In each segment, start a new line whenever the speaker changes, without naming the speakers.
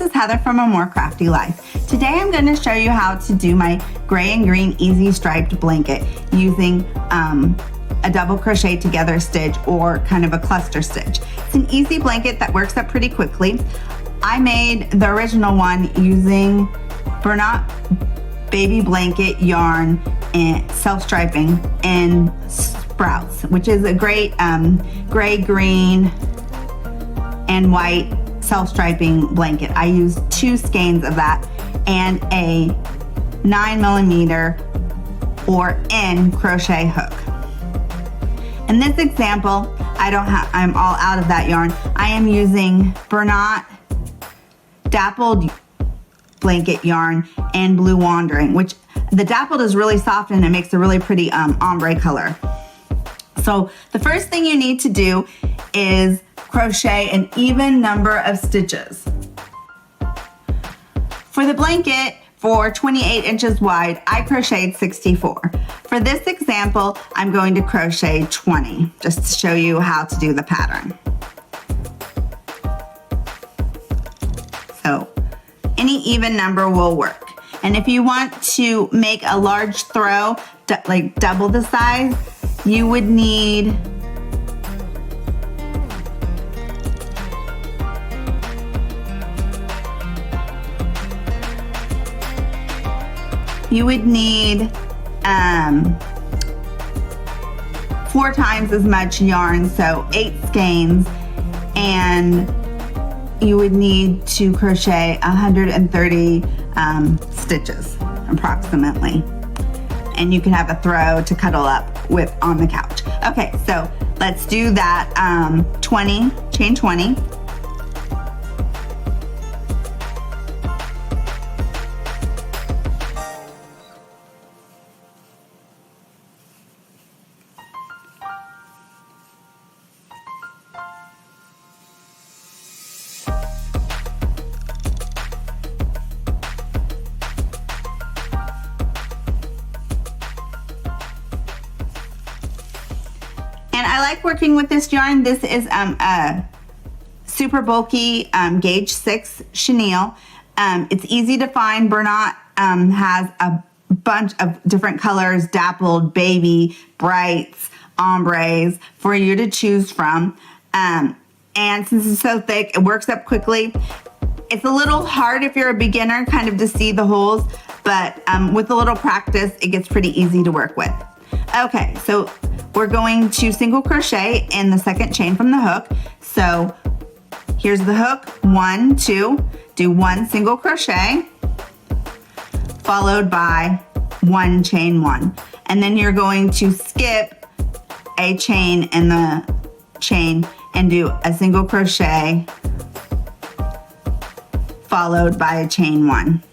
is Heather from A More Crafty Life. Today I'm going to show you how to do my gray and green easy striped blanket using a double crochet together stitch or kind of a cluster stitch. It's an easy blanket that works up pretty quickly. I made the original one using Bernat baby blanket yarn and self-striping in Sprouts, which is a great gray, green, and white self-striping blanket. I used 2 skeins of that and a 9mm or N crochet hook. In this example, I'm all out of that yarn. I am using Bernat dappled blanket yarn and Blue Wandering, which the dappled is really soft and it makes a really pretty ombre color. So the first thing you need to do is crochet an even number of stitches. For the blanket, for 28 inches wide, I crocheted 64. For this example, I'm going to crochet 20, just to show you how to do the pattern. So any even number will work. And if you want to make a large throw, like double the size, you would need you would need 4 times as much yarn, so 8 skeins, and you would need to crochet 130 stitches approximately. And you can have a throw to cuddle up with on the couch. Okay, so let's do that 20, chain 20. And I like working with this yarn. This is a super bulky gauge 6 chenille. It's easy to find. Bernat has a bunch of different colors, dappled, baby, brights, ombres for you to choose from. And since it's so thick, it works up quickly. It's a little hard if you're a beginner kind of to see the holes, but with a little practice, it gets pretty easy to work with. Okay, so we're going to single crochet in the second chain from the hook. So here's the hook, 1, 2, do 1 single crochet, followed by 1 chain 1. And then you're going to skip a chain in the chain and do a single crochet, followed by a chain 1.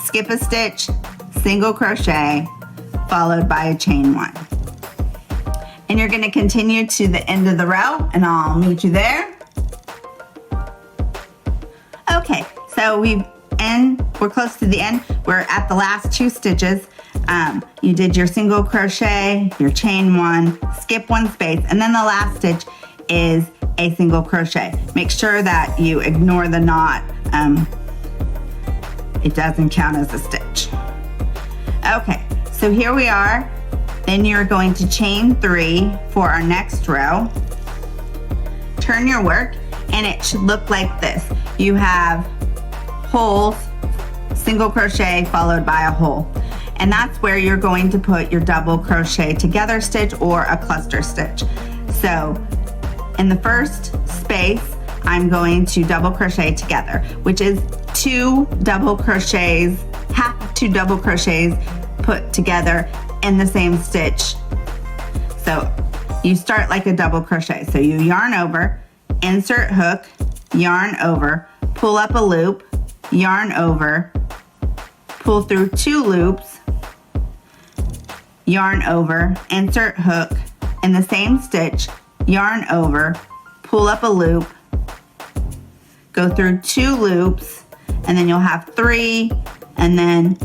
Skip a stitch, single crochet, followed by a chain 1. And you're going to continue to the end of the row, and I'll meet you there. Okay, so we're close to the end. We're at the last 2 stitches. You did your single crochet, your chain 1, skip 1 space, and then the last stitch is a single crochet. Make sure that you ignore the knot. It doesn't count as a stitch. Okay. So here we are. Then you're going to chain 3 for our next row. Turn your work and it should look like this. You have holes, single crochet followed by a hole. And that's where you're going to put your double crochet together stitch or a cluster stitch. So in the first space, I'm going to double crochet together, which is 2 double crochets, half of 2 double crochets put together in the same stitch. So you start like a double crochet. So you yarn over, insert hook, yarn over, pull up a loop, yarn over, pull through 2 loops, yarn over, insert hook in the same stitch, yarn over, pull up a loop, go through 2 loops, and then you'll have 3, and then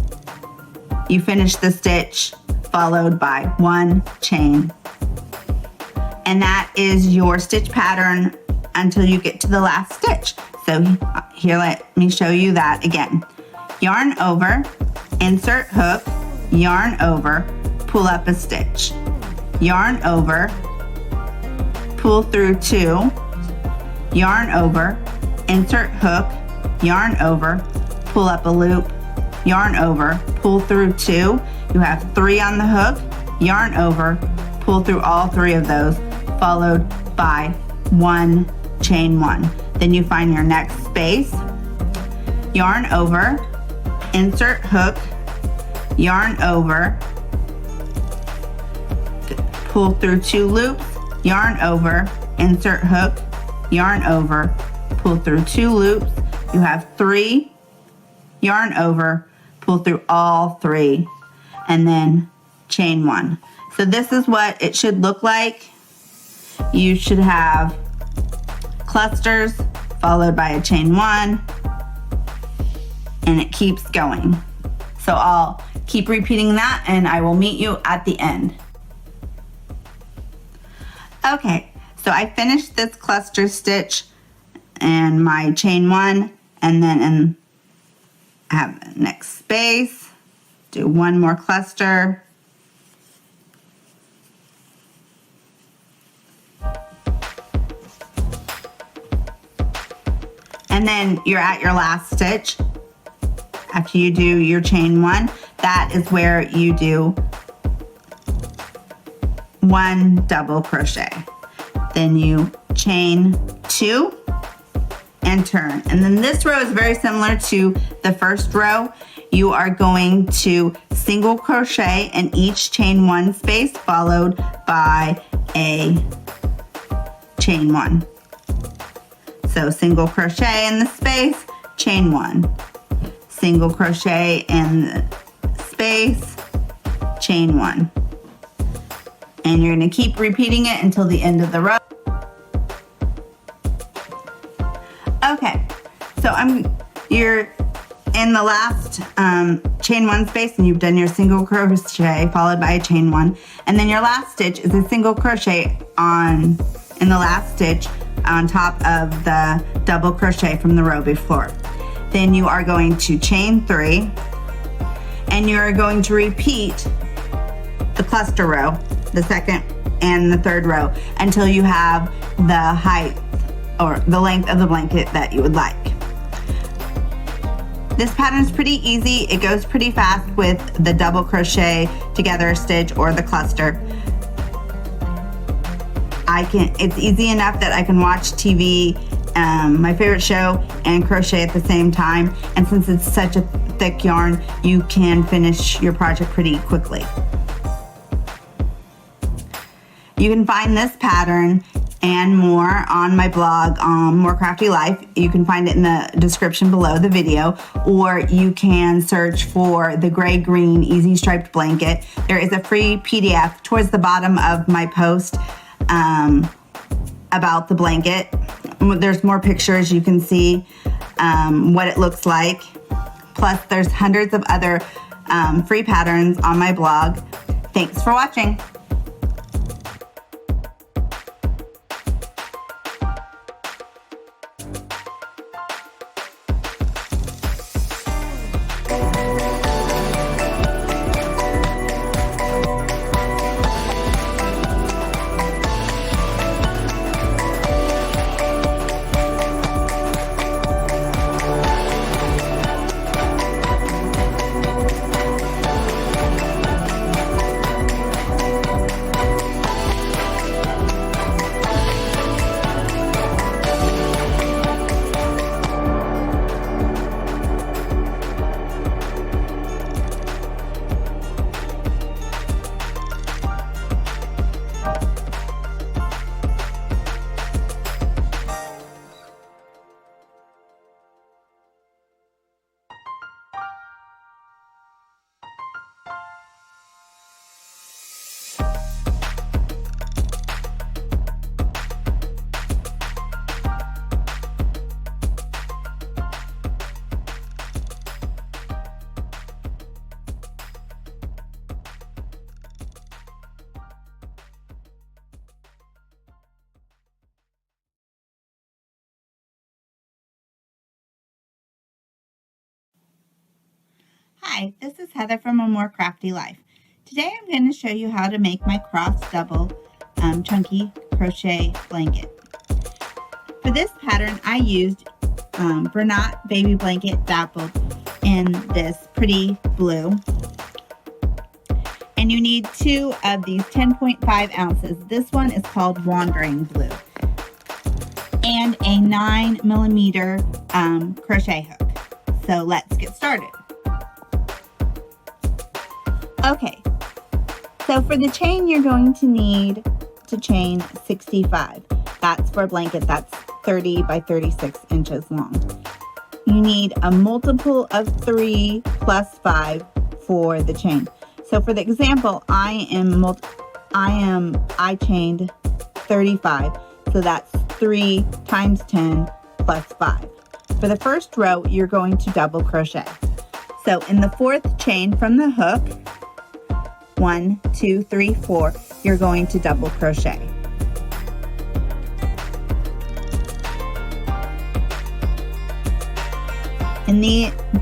you finish the stitch followed by 1 chain. And that is your stitch pattern until you get to the last stitch. So here, let me show you that again. Yarn over, insert hook, yarn over, pull up a stitch. Yarn over, pull through 2, yarn over, insert hook, yarn over, pull up a loop, yarn over, pull through 2. You have 3 on the hook, yarn over, pull through all 3 of those, followed by 1 chain 1. Then you find your next space, yarn over, insert hook, yarn over, pull through 2 loops, yarn over, insert hook, yarn over, pull through 2 loops. You have 3, yarn over, pull through all 3, and then chain 1. So this is what it should look like. You should have clusters followed by a chain 1, and it keeps going. So I'll keep repeating that and I will meet you at the end. Okay, so I finished this cluster stitch and my chain 1, and then I have the next space, do 1 more cluster, and then you're at your last stitch. After you do your chain 1, that is where you do 1 double crochet. Then you chain 2 and turn. And then this row is very similar to the first row. You are going to single crochet in each chain 1 space, followed by a chain 1. So single crochet in the space, chain 1. Single crochet in the space, chain 1. And you're going to keep repeating it until the end of the row. Okay, so you're in the last chain 1 space, and you've done your single crochet followed by a chain 1, and then your last stitch is a single crochet in the last stitch on top of the double crochet from the row before. Then you are going to chain 3, and you are going to repeat the cluster row, the second and the third row, until you have the height or the length of the blanket that you would like. This pattern is pretty easy. It goes pretty fast with the double crochet together stitch or the cluster. It's easy enough that I can watch TV, my favorite show, and crochet at the same time. And since it's such a thick yarn, you can finish your project pretty quickly. You can find this pattern and more on my blog, More Crafty Life. You can find it in the description below the video, or you can search for the gray-green easy striped blanket. There is a free PDF towards the bottom of my post about the blanket. There's more pictures. You can see what it looks like. Plus, there's hundreds of other free patterns on my blog. Thanks for watching. Hi, this is Heather from A More Crafty Life. Today I'm going to show you how to make my cross double chunky crochet blanket. For this pattern I used Bernat baby blanket dappled in this pretty blue. And you need 2 of these 10.5 ounces. This one is called Wandering Blue. And a 9mm crochet hook. So let's get started. Okay, so for the chain you're going to need to chain 65. That's for a blanket that's 30 by 36 inches long. You need a multiple of 3 plus 5 for the chain. So for the example, I chained 35. So that's 3 times 10 plus 5. For the first row, you're going to double crochet. So in the 4th chain from the hook, 1, 2, 3, 4, you're going to double crochet. And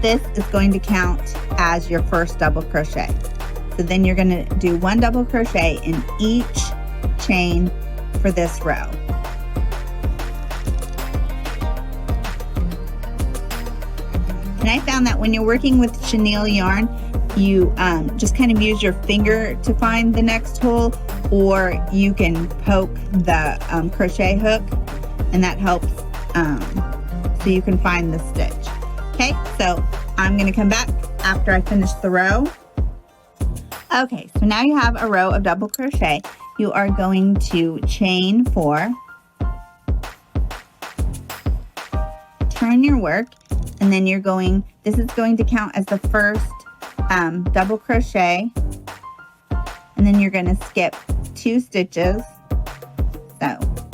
this is going to count as your first double crochet. So then you're going to do 1 double crochet in each chain for this row. And I found that when you're working with chenille yarn, you just kind of use your finger to find the next hole, or you can poke the crochet hook, and that helps so you can find the stitch. Okay, so I'm going to come back after I finish the row. Okay, so now you have a row of double crochet. You are going to chain 4, turn your work, and then this is going to count as the first double crochet, and then you're going to skip 2 stitches. So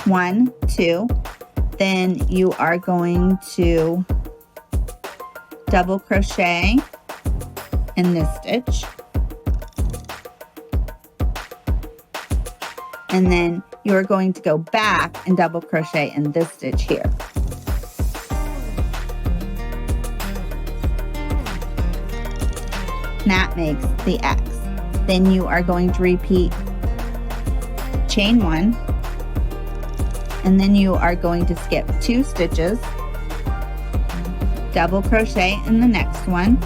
1, 2, then you are going to double crochet in this stitch, and then you are going to go back and double crochet in this stitch here. That makes the X. Then you are going to repeat chain 1, and then you are going to skip 2 stitches, double crochet in the next one,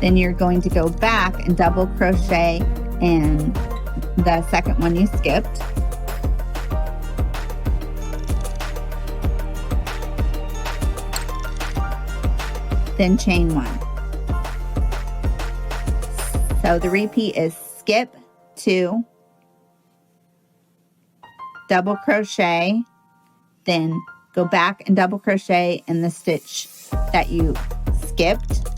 then you're going to go back and double crochet in the second one you skipped, then chain 1. So the repeat is skip 2, double crochet, then go back and double crochet in the stitch that you skipped.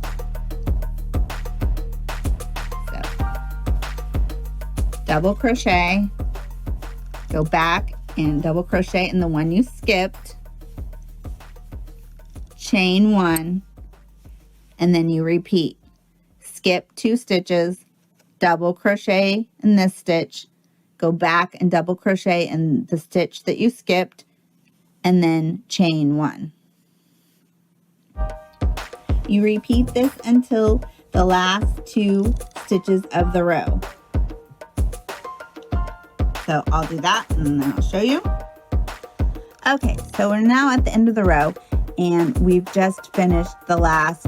So double crochet, go back and double crochet in the one you skipped, chain 1, and then you repeat. Skip 2 stitches, double crochet in this stitch, go back and double crochet in the stitch that you skipped, and then chain 1. You repeat this until the last 2 stitches of the row. So I'll do that and then I'll show you. Okay, so we're now at the end of the row, and we've just finished the last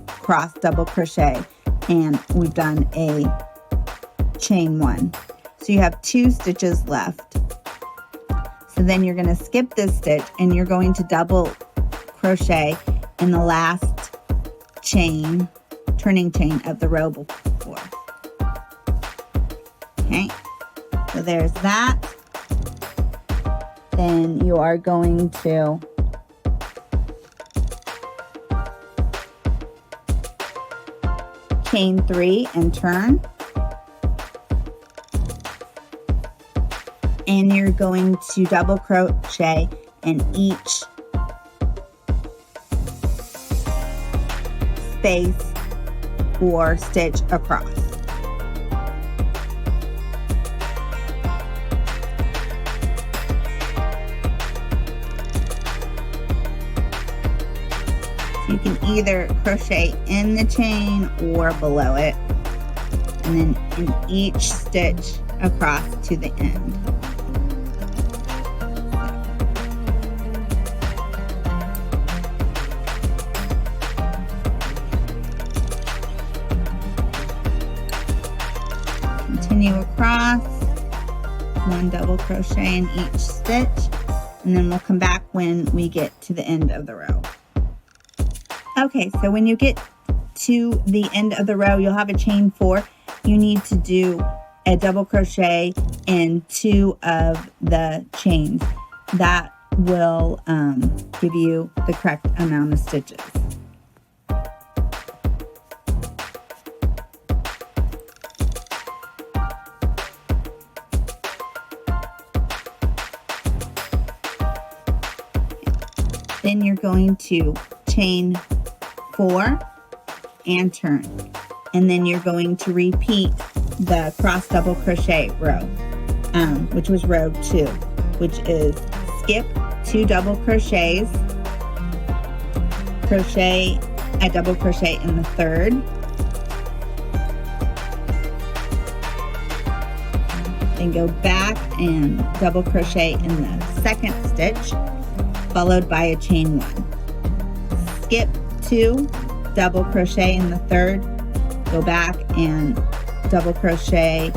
cross double crochet, and we've done a chain 1. So you have 2 stitches left. So then you're going to skip this stitch, and you're going to double crochet in the last chain, turning chain of the row before. Okay, so there's that. Then you are going to chain 3 and turn, and you're going to double crochet in each space or stitch across. You can either crochet in the chain or below it, and then in each stitch across to the end. Continue across, one double crochet in each stitch, and then we'll come back when we get to the end of the row. Okay, so when you get to the end of the row, you'll have a chain 4. You need to do a double crochet in 2 of the chains. That will give you the correct amount of stitches. Then you're going to chain 4 and turn, and then you're going to repeat the cross double crochet row, which was row 2, which is skip 2 double crochets, crochet a double crochet in the 3rd, then go back and double crochet in the 2nd stitch, followed by a chain 1. Skip 2, double crochet in the 3rd, go back and double crochet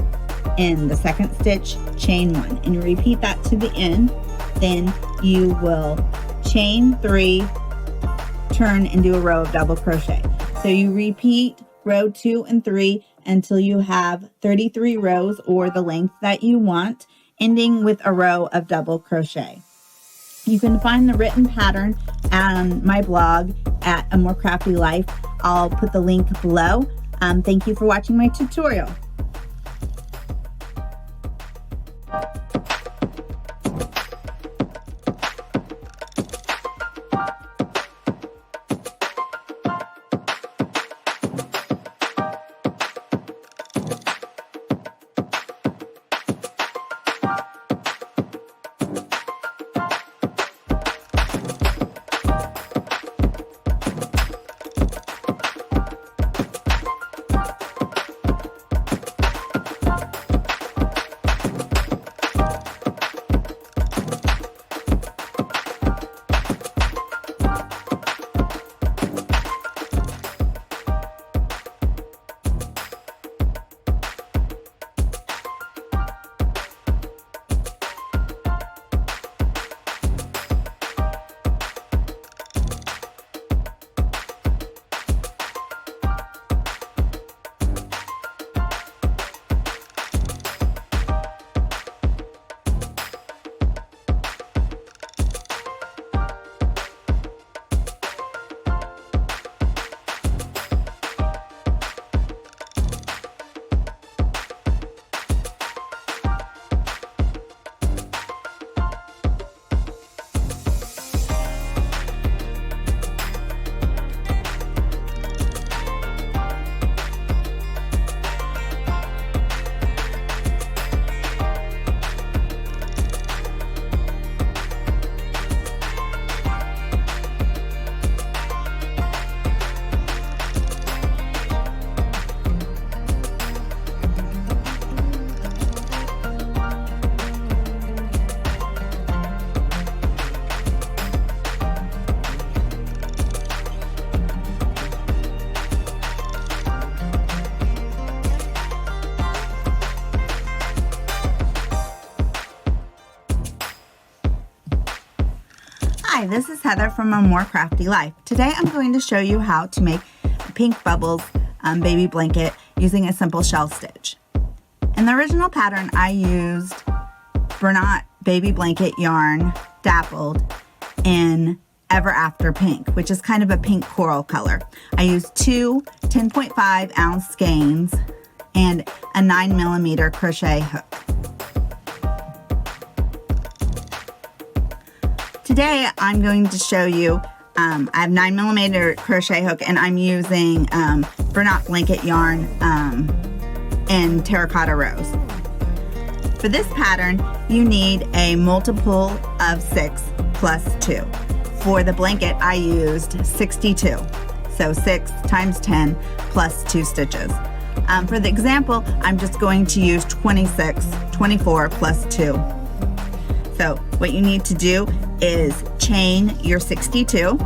in the 2nd stitch, chain 1, and you repeat that to the end. Then you will chain 3, turn, and do a row of double crochet. So you repeat row 2 and 3 until you have 33 rows, or the length that you want, ending with a row of double crochet. You can find the written pattern on my blog at A More Crafty Life. I'll put the link below. Thank you for watching my tutorial. Hi, this is Heather from A More Crafty Life. Today I'm going to show you how to make a pink bubbles baby blanket using a simple shell stitch. In the original pattern, I used Bernat baby blanket yarn dappled in Ever After Pink, which is kind of a pink coral color. I used 2 10.5 ounce skeins and a 9mm crochet hook. Today I'm going to show you, I have 9mm crochet hook, and I'm using Bernat blanket yarn in terracotta rose. For this pattern, you need a multiple of 6 plus 2. For the blanket, I used 62. So 6 times 10 plus 2 stitches. For the example, I'm just going to use 24 plus 2. So what you need to do is chain your 62.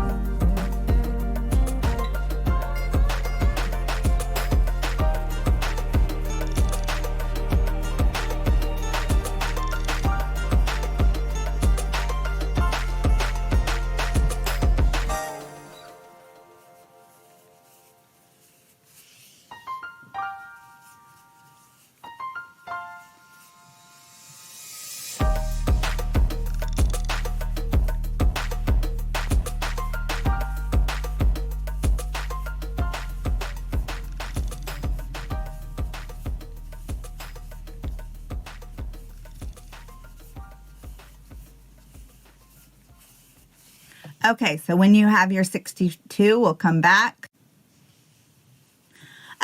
Okay, so when you have your 62, we'll come back.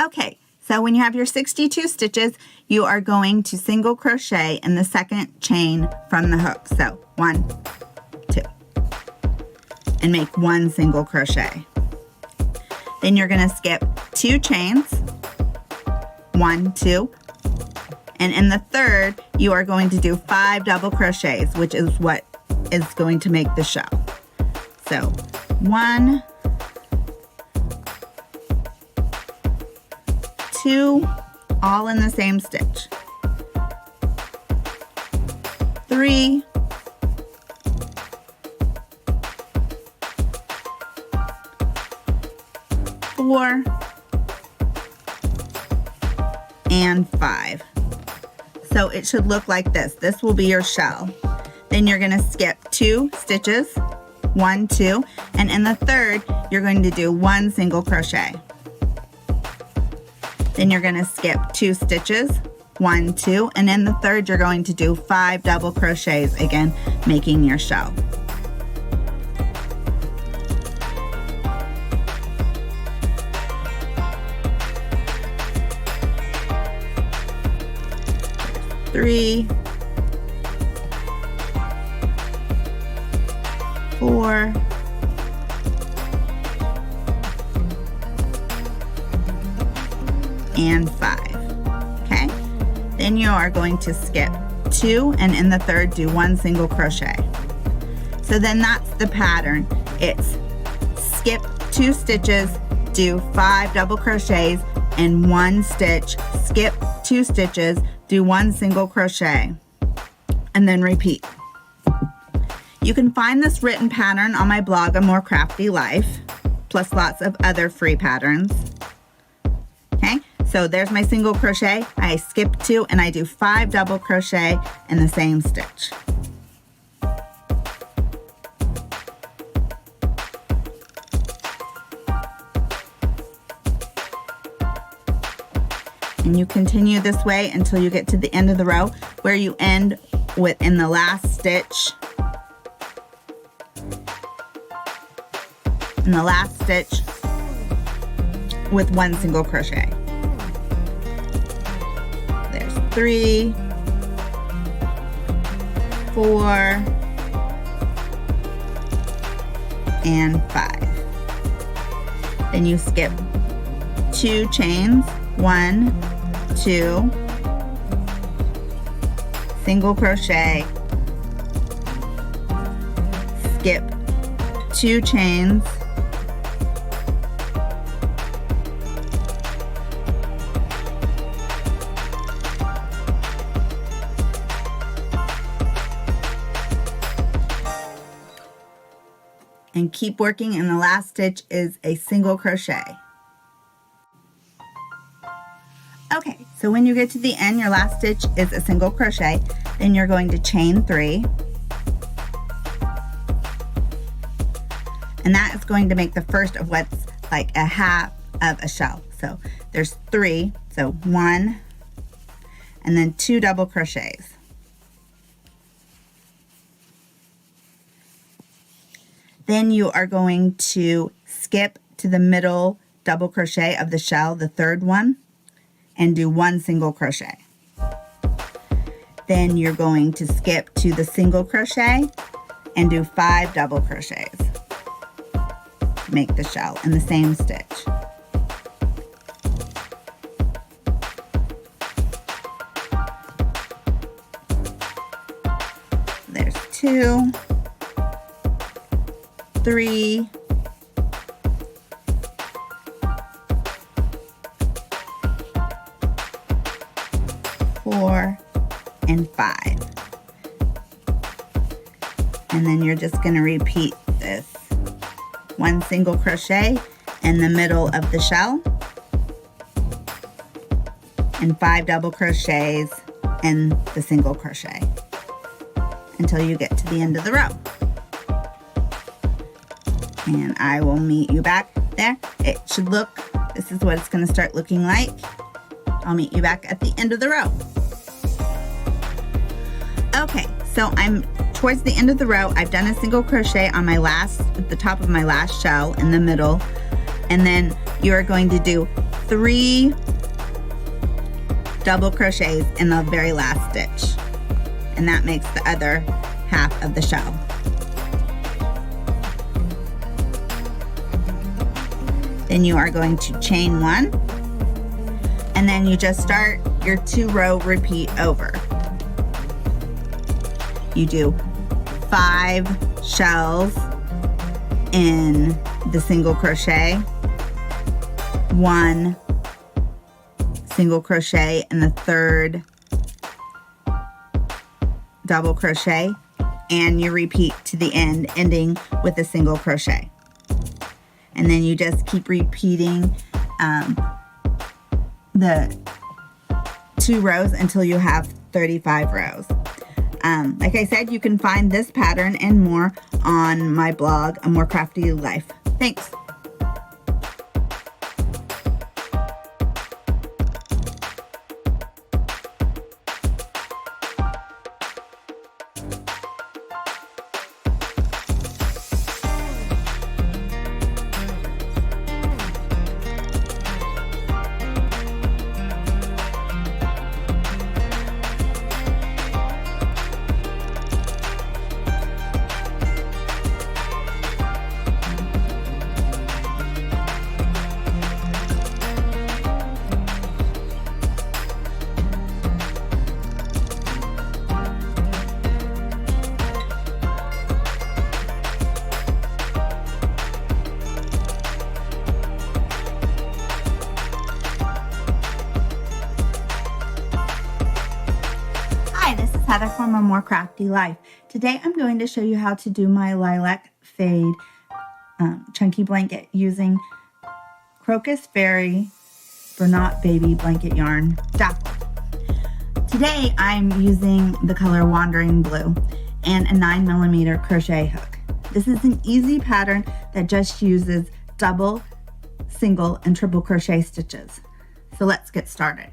Okay, so when you have your 62 stitches, you are going to single crochet in the second chain from the hook. So 1, 2, and make 1 single crochet. Then you're going to skip 2 chains, 1, 2, and in the third, you are going to do 5 double crochets, which is what is going to make the shell. So 1, 2, all in the same stitch. 3, 4, and 5. So it should look like this. This will be your shell. Then you're going to skip 2 stitches, 1, 2, and in the third, you're going to do 1 single crochet. Then you're going to skip 2 stitches, 1, 2, and in the third, you're going to do 5 double crochets, again, making your shell. Three, 4, and 5. Okay, then you are going to skip 2 and in the third do 1 single crochet. So then that's the pattern. It's skip 2 stitches, do 5 double crochets in 1 stitch, skip 2 stitches, do 1 single crochet, and then repeat. You can find this written pattern on my blog, A More Crafty Life, plus lots of other free patterns. Okay, so there's my single crochet. I skip 2 and I do 5 double crochet in the same stitch. And you continue this way until you get to the end of the row, where you end with in the last stitch. In the last stitch with 1 single crochet. There's 3, 4, and 5. Then you skip 2 chains, 1, 2, single crochet, skip 2 chains, and keep working, and the last stitch is a single crochet. Okay, so when you get to the end, your last stitch is a single crochet. Then you're going to chain 3. And that is going to make the first of what's like a half of a shell. So there's 3, so 1, and then 2 double crochets. Then you are going to skip to the middle double crochet of the shell, the third one, and do 1 single crochet. Then you're going to skip to the single crochet and do 5 double crochets. make the shell in the same stitch. There's 2, 3, 4, and 5. And then you're just going to repeat this. 1 single crochet in the middle of the shell and 5 double crochets in the single crochet until you get to the end of the row. And I will meet you back there. It should look, this is what it's going to start looking like. I'll meet you back at the end of the row. Okay, so I'm towards the end of the row. I've done a single crochet on my last, at the top of my last shell in the middle, and then you are going to do 3 double crochets in the very last stitch, and that makes the other half of the shell. Then you are going to chain 1, and then you just start your 2-row repeat over. You do 5 shells in the single crochet, 1 single crochet in the 3rd double crochet, and you repeat to the end, ending with a single crochet. And then you just keep repeating the 2 rows until you have 35 rows. Like I said, you can find this pattern and more on my blog, A More Crafty Life. Thanks. Heather from A More Crafty Life. Today I'm going to show you how to do my lilac fade chunky blanket using Crocus Fairy Bernat Baby Blanket Yarn Dapple. Today I'm using the color Wandering Blue and a 9mm crochet hook. This is an easy pattern that just uses double, single, and triple crochet stitches. So let's get started.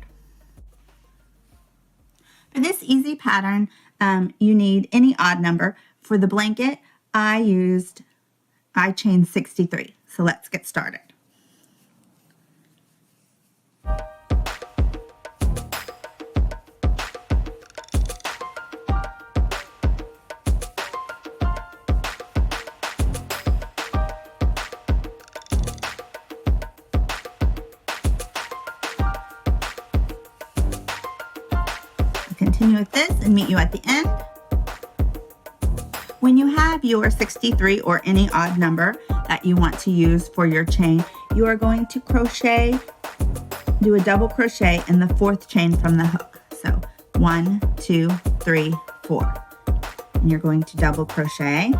For this easy pattern, you need any odd number. For the blanket, I chained 63. So let's get started. Continue with this and meet you at the end. When you have your 63 or any odd number that you want to use for your chain, you are going to crochet, do a double crochet in the 4th chain from the hook. So 1, 2, 3, 4. And you're going to double crochet.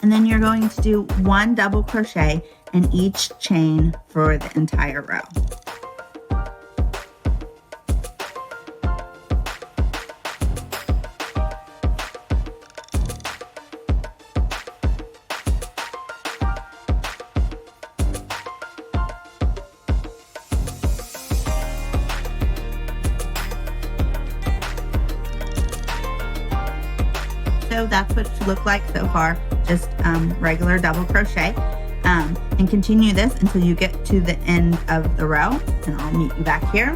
And then you're going to do 1 double crochet in each chain for the entire row. So that's what it should look like so far, just regular double crochet, and continue this until you get to the end of the row, and I'll meet you back here.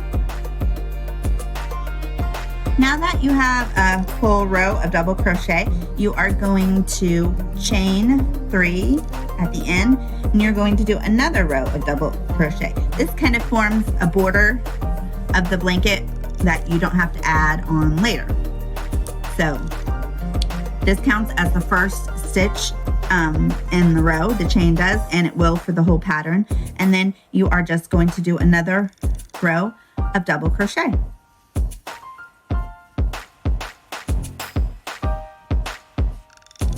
Now that you have a full row of double crochet, you are going to chain 3 at the end, and you're going to do another row of double crochet. This kind of forms a border of the blanket that you don't have to add on later. So this counts as the first stitch in the row, the chain does, and it will for the whole pattern. And then you are just going to do another row of double crochet.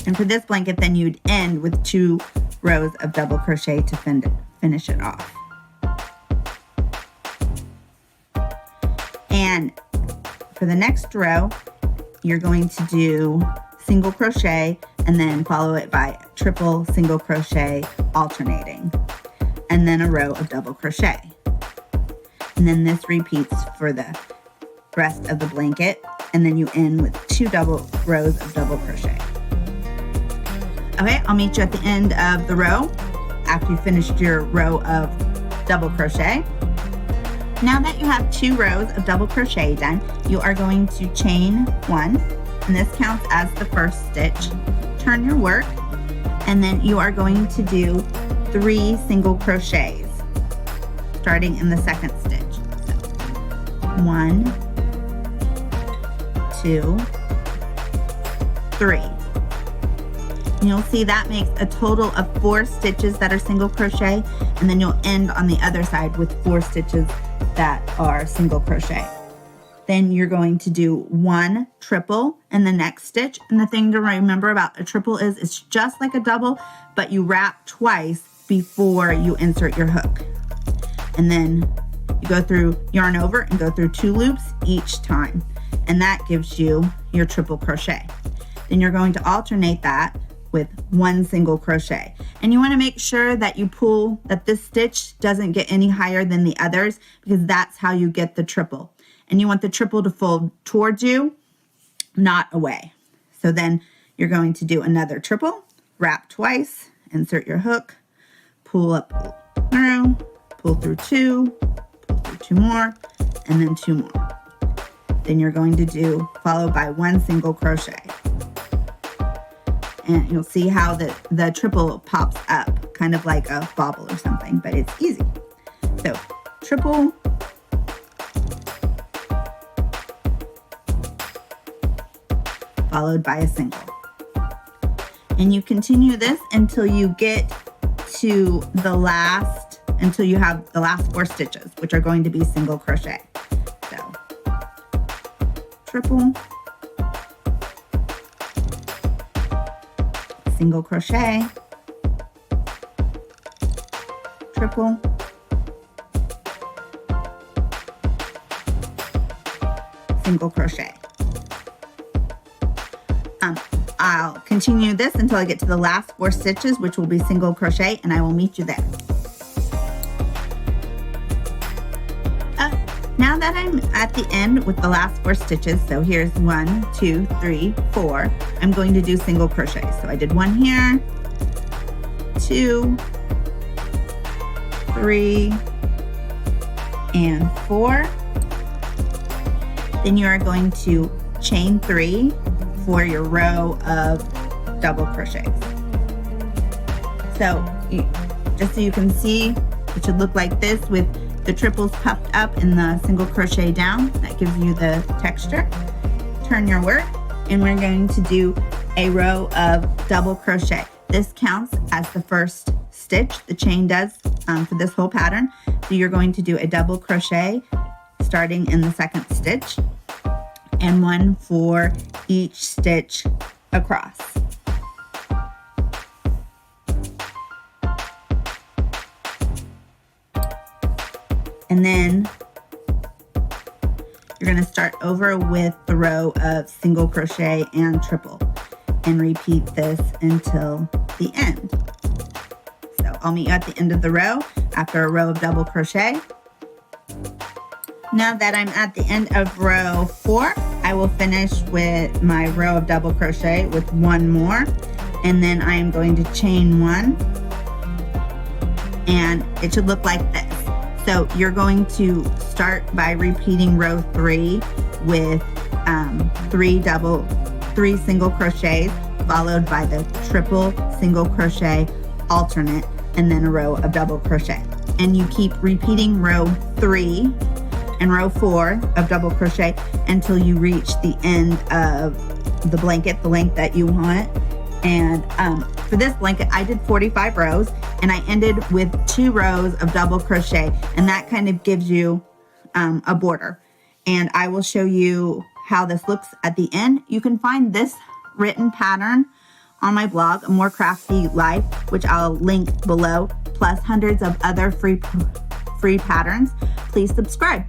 And for this blanket, then you'd end with 2 rows of double crochet to finish it off. And for the next row, you're going to do single crochet and then follow it by triple single crochet alternating, and then a row of double crochet. And then this repeats for the rest of the blanket, and then you end with 2 rows of double crochet. Okay, I'll meet you at the end of the row after you finished your row of double crochet. Now that you have 2 rows of double crochet done, you are going to chain 1, and this counts as the first stitch. Turn your work, and then you are going to do 3 single crochets starting in the second stitch. So 1, 2, 3. And you'll see that makes a total of 4 stitches that are single crochet, and then you'll end on the other side with 4 stitches that are single crochet. Then you're going to do 1 triple in the next stitch. And the thing to remember about a triple is it's just like a double, but you wrap twice before you insert your hook. And then you go through, yarn over and go through 2 loops each time. And that gives you your triple crochet. Then you're going to alternate that with 1 single crochet. And you want to make sure that you pull, that this stitch doesn't get any higher than the others, because that's how you get the triple. And you want the triple to fold towards you, not away. So then you're going to do another triple, wrap twice, insert your hook, pull up through, pull through 2, pull through 2 more, and then 2 more. Then you're going to do, followed by 1 single crochet. And you'll see how the triple pops up, kind of like a bobble or something, but it's easy. So triple, followed by a single. And you continue this until you get to the last, until you have the last 4 stitches, which are going to be single crochet. So triple, single crochet, triple, single crochet. I'll continue this until I get to the last 4 stitches, which will be single crochet, and I will meet you there. Now that I'm at the end with the last 4 stitches, so here's 1, 2, 3, 4, I'm going to do single crochet. So I did 1 here, 2, 3, and 4. Then you are going to chain 3 for your row of double crochets. So just so you can see, it should look like this with the triples puffed up and the single crochet down. That gives you the texture. Turn your work, and we're going to do a row of double crochet. This counts as the first stitch, the chain does for this whole pattern. So you're going to do a double crochet starting in the second stitch, and 1 for each stitch across. And then you're going to start over with the row of single crochet and triple, and repeat this until the end. So I'll meet you at the end of the row after a row of double crochet. Now that I'm at the end of row 4, I will finish with my row of double crochet with 1 more, and then I am going to chain 1, and it should look like this. So you're going to start by repeating row 3 with 3 single crochets, followed by the triple single crochet alternate, and then a row of double crochet. And you keep repeating row 3 and row 4 of double crochet until you reach the end of the blanket, the length that you want. And for this blanket, I did 45 rows, and I ended with 2 rows of double crochet, and that kind of gives you a border. And I will show you how this looks at the end. You can find this written pattern on my blog, A More Crafty Life, which I'll link below, plus hundreds of other free patterns. Please subscribe.